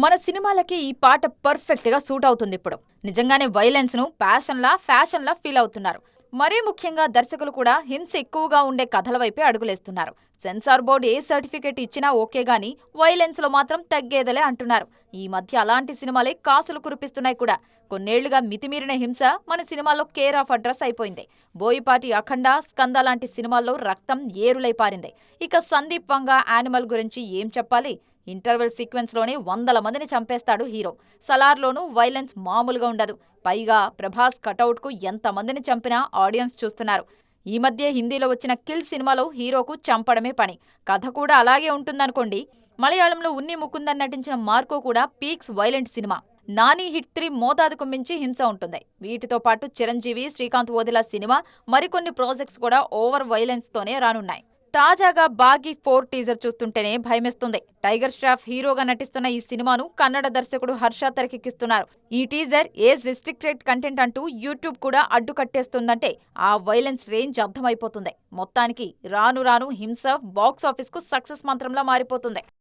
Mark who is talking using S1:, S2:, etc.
S1: మన సినిమాలకి ఈ పాట పర్ఫెక్ట్ గా సూట్ అవుతుంది ఇప్పుడు. నిజంగానే వైలెన్స్ ను ఫ్యాషన్ లా ఫీల్ అవుతున్నారు. మరీ ముఖ్యంగా దర్శకులు కూడా హింస ఎక్కువగా ఉండే కథల వైపే అడుగులేస్తున్నారు. సెన్సార్ బోర్డు ఏ సర్టిఫికేట్ ఇచ్చినా ఓకే గానీ వైలెన్స్ లో మాత్రం తగ్గేదలే అంటున్నారు. ఈ మధ్య అలాంటి సినిమాలే కాసులు కురిపిస్తున్నాయి కూడా. కొన్నేళ్లుగా మితిమీరిన హింస మన సినిమాల్లో కేర్ ఆఫ్ అడ్రస్ అయిపోయింది. బోయపాటి అఖండ, స్కంద లాంటి సినిమాల్లో రక్తం ఏరులై పారింది. ఇక సందీప్ వంగ యానిమల్ గురించి ఏం చెప్పాలి? ఇంటర్వెల్ సీక్వెన్స్ లోనే వందల మందిని చంపేస్తాడు హీరో. సలార్లోనూ వైలెన్స్ మామూలుగా ఉండదు. పైగా ప్రభాస్ కటౌట్ కు ఎంత మందిని చంపినా ఆడియన్స్ చూస్తున్నారు. ఈ మధ్య హిందీలో వచ్చిన కిల్ సినిమాలో హీరోకు చంపడమే పని. కథ కూడా అలాగే ఉంటుందనుకోండి. మలయాళంలో ఉన్ని ముకుందన్ నటించిన మార్కో కూడా peaks violent cinema. Nani hit 3 మోతాదుకు మించి హింస ఉంటుంది. వీటితో పాటు చిరంజీవి, శ్రీకాంత్ వదిలా సినిమా, మరికొన్ని ప్రాజెక్ట్స్ కూడా ఓవర్ వైలెన్స్ తోనే రానున్నాయి. తాజాగా బాగీ 4 టీజర్ చూస్తుంటేనే భయమేస్తుంది. టైగర్ ష్రాఫ్ హీరోగా నటిస్తున్న ఈ సినిమాను కన్నడ దర్శకుడు హర్ష తెరకెక్కిస్తున్నారు. ఈ టీజర్ ఏజ్ రిస్ట్రిక్టెడ్ కంటెంట్ అంటూ యూట్యూబ్ కూడా అడ్డుకట్టేస్తుందంటే ఆ వైలెన్స్ రేంజ్ అర్థమైపోతుంది. మొత్తానికి రాను రాను హింస బాక్స్ ఆఫీస్ కు సక్సెస్ మంత్రంలా మారిపోతుంది.